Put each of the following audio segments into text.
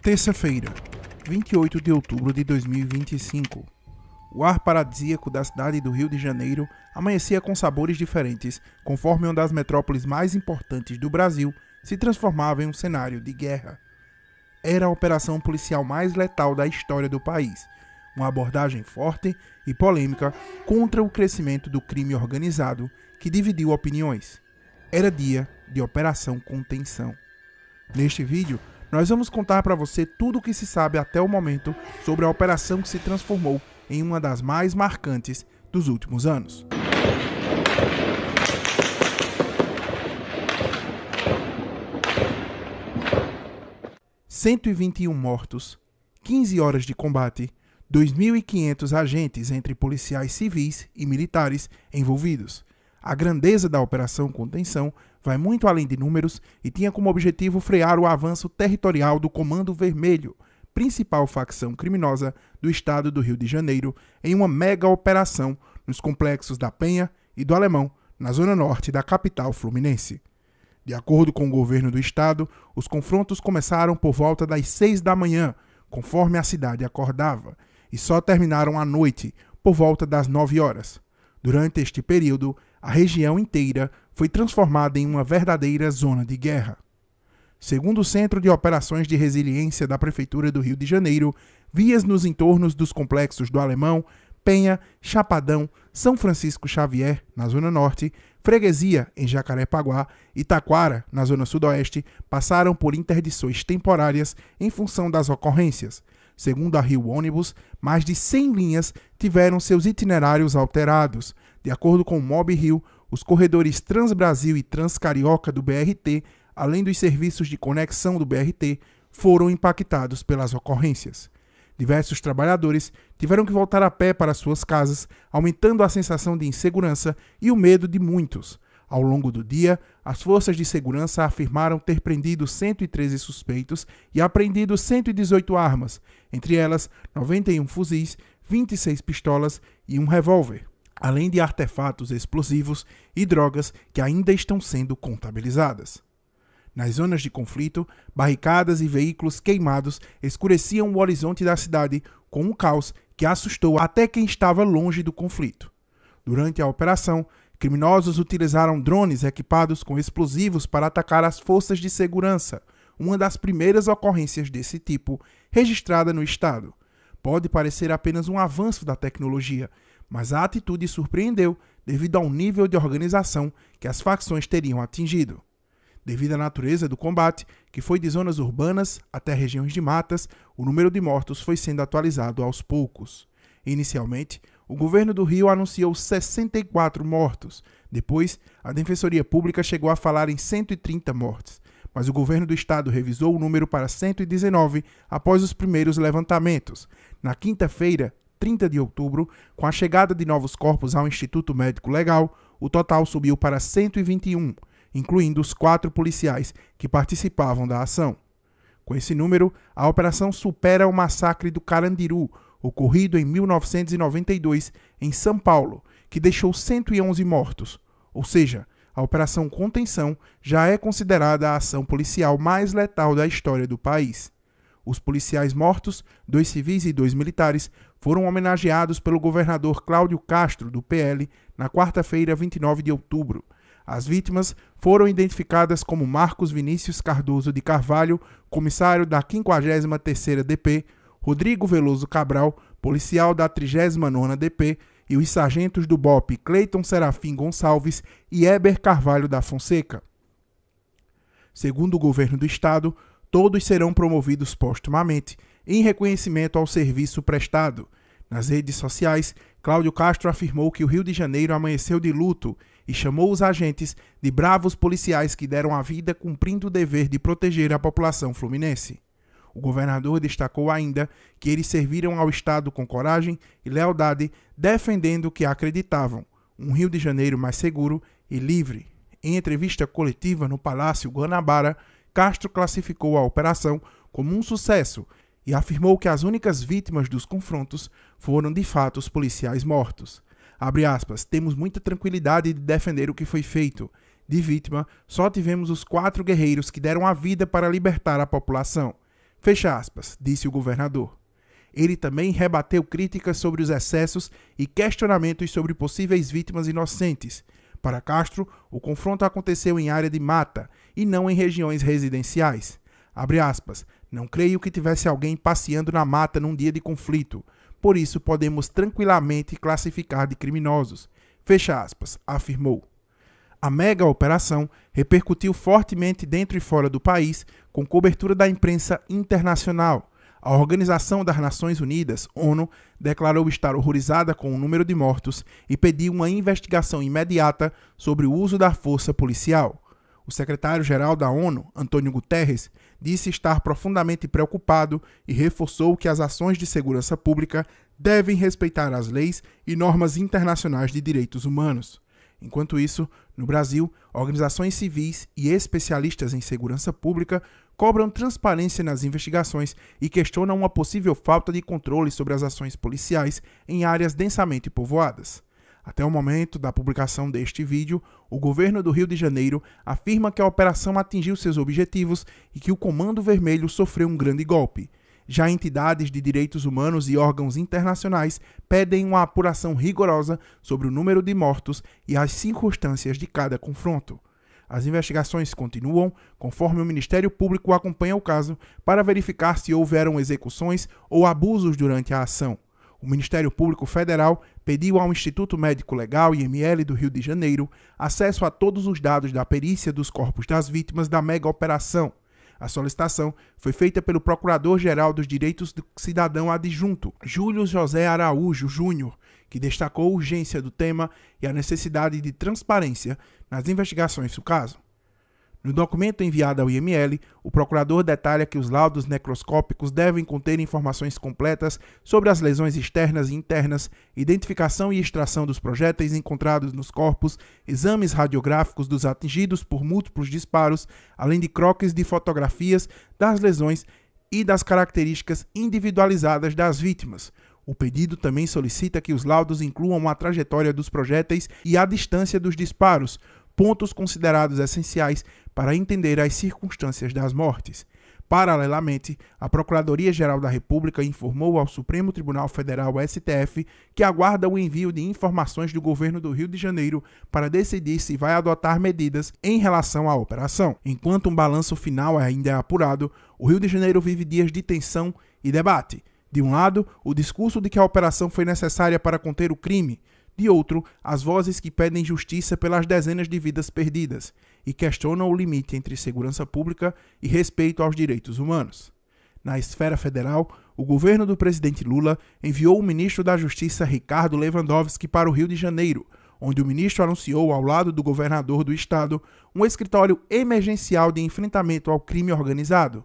Terça-feira, 28 de outubro de 2025. O ar paradisíaco da cidade do Rio de Janeiro amanhecia com sabores diferentes, conforme uma das metrópoles mais importantes do Brasil se transformava em um cenário de guerra. Era a operação policial mais letal da história do país, uma abordagem forte e polêmica contra o crescimento do crime organizado que dividiu opiniões. Era dia de Operação Contenção. Neste vídeo, nós vamos contar para você tudo o que se sabe até o momento sobre a operação que se transformou em uma das mais marcantes dos últimos anos. (121 mortos, 15 horas de combate, 2.500 agentes entre policiais civis e militares envolvidos. A grandeza da Operação Contenção vai muito além de números e tinha como objetivo frear o avanço territorial do Comando Vermelho, principal facção criminosa do estado do Rio de Janeiro, em uma mega operação nos complexos da Penha e do Alemão, na zona norte da capital fluminense. De acordo com o governo do estado, os confrontos começaram por volta das 6 da manhã, conforme a cidade acordava, e só terminaram à noite, por volta das 9 horas. Durante este período, a região inteira foi transformada em uma verdadeira zona de guerra. Segundo o Centro de Operações de Resiliência da Prefeitura do Rio de Janeiro, vias nos entornos dos complexos do Alemão, Penha, Chapadão, São Francisco Xavier, na Zona Norte, Freguesia, em Jacarepaguá, e Taquara, na Zona Sudoeste, passaram por interdições temporárias em função das ocorrências. Segundo a Rio Ônibus, mais de 100 linhas tiveram seus itinerários alterados. De acordo com o Mob Rio, os corredores Transbrasil e Transcarioca do BRT, além dos serviços de conexão do BRT, foram impactados pelas ocorrências. Diversos trabalhadores tiveram que voltar a pé para suas casas, aumentando a sensação de insegurança e o medo de muitos. Ao longo do dia, as forças de segurança afirmaram ter prendido 113 suspeitos e apreendido 118 armas, entre elas 91 fuzis, 26 pistolas e um revólver, além de artefatos explosivos e drogas que ainda estão sendo contabilizadas. Nas zonas de conflito, barricadas e veículos queimados escureciam o horizonte da cidade com um caos que assustou até quem estava longe do conflito. Durante a operação, criminosos utilizaram drones equipados com explosivos para atacar as forças de segurança, uma das primeiras ocorrências desse tipo registrada no estado. Pode parecer apenas um avanço da tecnologia, mas a atitude surpreendeu devido ao nível de organização que as facções teriam atingido. Devido à natureza do combate, que foi de zonas urbanas até regiões de matas, o número de mortos foi sendo atualizado aos poucos. Inicialmente, o governo do Rio anunciou 64 mortos. Depois, a Defensoria Pública chegou a falar em 130 mortes, mas o governo do estado revisou o número para 119 após os primeiros levantamentos. Na quinta-feira, 30 de outubro, com a chegada de novos corpos ao Instituto Médico Legal, o total subiu para 121, incluindo os 4 policiais que participavam da ação. Com esse número, a operação supera o massacre do Carandiru, ocorrido em 1992 em São Paulo, que deixou 111 mortos. Ou seja, a Operação Contenção já é considerada a ação policial mais letal da história do país. Os policiais mortos, 2 civis e 2 militares, foram homenageados pelo governador Cláudio Castro, do PL, na quarta-feira, 29 de outubro. As vítimas foram identificadas como Marcos Vinícius Cardoso de Carvalho, comissário da 53ª DP, Rodrigo Veloso Cabral, policial da 39ª DP, e os sargentos do BOPE Cleiton Serafim Gonçalves e Heber Carvalho da Fonseca. Segundo o governo do estado, todos serão promovidos postumamente, em reconhecimento ao serviço prestado. Nas redes sociais, Cláudio Castro afirmou que o Rio de Janeiro amanheceu de luto e chamou os agentes de bravos policiais que deram a vida cumprindo o dever de proteger a população fluminense. O governador destacou ainda que eles serviram ao Estado com coragem e lealdade, defendendo o que acreditavam, um Rio de Janeiro mais seguro e livre. Em entrevista coletiva no Palácio Guanabara, Castro classificou a operação como um sucesso e afirmou que as únicas vítimas dos confrontos foram de fato os policiais mortos. Abre aspas, temos muita tranquilidade de defender o que foi feito. De vítima, só tivemos os 4 guerreiros que deram a vida para libertar a população. Fecha aspas, disse o governador. Ele também rebateu críticas sobre os excessos e questionamentos sobre possíveis vítimas inocentes. Para Castro, o confronto aconteceu em área de mata e não em regiões residenciais. Abre aspas, não creio que tivesse alguém passeando na mata num dia de conflito, por isso podemos tranquilamente classificar de criminosos. Fecha aspas, afirmou. A mega operação repercutiu fortemente dentro e fora do país, com cobertura da imprensa internacional. A Organização das Nações Unidas, ONU, declarou estar horrorizada com o número de mortos e pediu uma investigação imediata sobre o uso da força policial. O secretário-geral da ONU, Antônio Guterres, disse estar profundamente preocupado e reforçou que as ações de segurança pública devem respeitar as leis e normas internacionais de direitos humanos. Enquanto isso, no Brasil, organizações civis e especialistas em segurança pública cobram transparência nas investigações e questionam uma possível falta de controle sobre as ações policiais em áreas densamente povoadas. Até o momento da publicação deste vídeo, o governo do Rio de Janeiro afirma que a operação atingiu seus objetivos e que o Comando Vermelho sofreu um grande golpe. Já entidades de direitos humanos e órgãos internacionais pedem uma apuração rigorosa sobre o número de mortos e as circunstâncias de cada confronto. As investigações continuam, conforme o Ministério Público acompanha o caso, para verificar se houveram execuções ou abusos durante a ação. O Ministério Público Federal pediu ao Instituto Médico Legal, IML, do Rio de Janeiro, acesso a todos os dados da perícia dos corpos das vítimas da mega operação. A solicitação foi feita pelo Procurador-Geral dos Direitos do Cidadão Adjunto, Júlio José Araújo Júnior, que destacou a urgência do tema e a necessidade de transparência nas investigações do caso. No documento enviado ao IML, o procurador detalha que os laudos necroscópicos devem conter informações completas sobre as lesões externas e internas, identificação e extração dos projéteis encontrados nos corpos, exames radiográficos dos atingidos por múltiplos disparos, além de croquis de fotografias das lesões e das características individualizadas das vítimas. O pedido também solicita que os laudos incluam a trajetória dos projéteis e a distância dos disparos, pontos considerados essenciais para entender as circunstâncias das mortes. Paralelamente, a Procuradoria-Geral da República informou ao Supremo Tribunal Federal, STF, que aguarda o envio de informações do governo do Rio de Janeiro para decidir se vai adotar medidas em relação à operação. Enquanto um balanço final ainda é apurado, o Rio de Janeiro vive dias de tensão e debate. De um lado, o discurso de que a operação foi necessária para conter o crime. De outro, as vozes que pedem justiça pelas dezenas de vidas perdidas e questionam o limite entre segurança pública e respeito aos direitos humanos. Na esfera federal, o governo do presidente Lula enviou o ministro da Justiça Ricardo Lewandowski para o Rio de Janeiro, onde o ministro anunciou, ao lado do governador do estado, um escritório emergencial de enfrentamento ao crime organizado.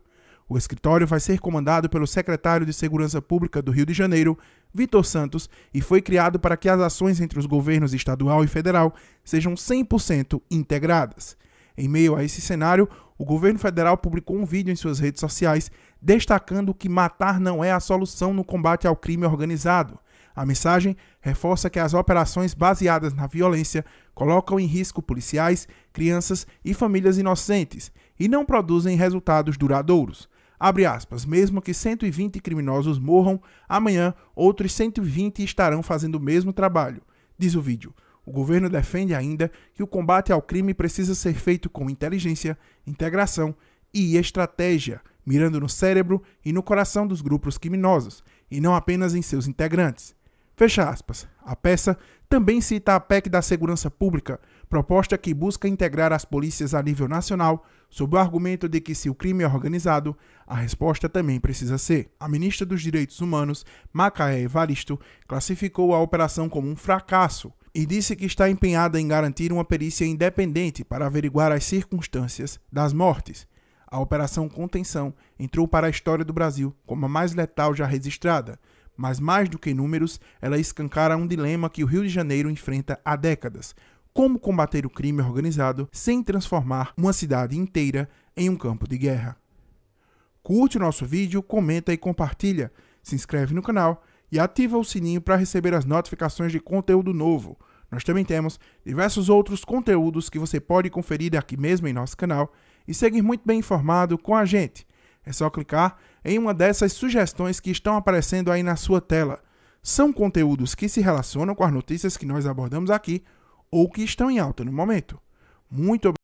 O escritório vai ser comandado pelo secretário de Segurança Pública do Rio de Janeiro, Vitor Santos, e foi criado para que as ações entre os governos estadual e federal sejam 100% integradas. Em meio a esse cenário, o governo federal publicou um vídeo em suas redes sociais destacando que matar não é a solução no combate ao crime organizado. A mensagem reforça que as operações baseadas na violência colocam em risco policiais, crianças e famílias inocentes e não produzem resultados duradouros. Abre aspas, mesmo que 120 criminosos morram, amanhã outros 120 estarão fazendo o mesmo trabalho, diz o vídeo. O governo defende ainda que o combate ao crime precisa ser feito com inteligência, integração e estratégia, mirando no cérebro e no coração dos grupos criminosos, e não apenas em seus integrantes. Fecha aspas. A peça também cita a PEC da Segurança Pública, proposta que busca integrar as polícias a nível nacional, sob o argumento de que se o crime é organizado, a resposta também precisa ser. A ministra dos Direitos Humanos, Macaé Evaristo, classificou a operação como um fracasso e disse que está empenhada em garantir uma perícia independente para averiguar as circunstâncias das mortes. A Operação Contenção entrou para a história do Brasil como a mais letal já registrada, mas mais do que números, ela escancara um dilema que o Rio de Janeiro enfrenta há décadas: como combater o crime organizado sem transformar uma cidade inteira em um campo de guerra. Curte o nosso vídeo, comenta e compartilha, se inscreve no canal e ativa o sininho para receber as notificações de conteúdo novo. Nós também temos diversos outros conteúdos que você pode conferir aqui mesmo em nosso canal e seguir muito bem informado com a gente. É só clicar em uma dessas sugestões que estão aparecendo aí na sua tela. São conteúdos que se relacionam com as notícias que nós abordamos aqui ou que estão em alta no momento. Muito obrigado.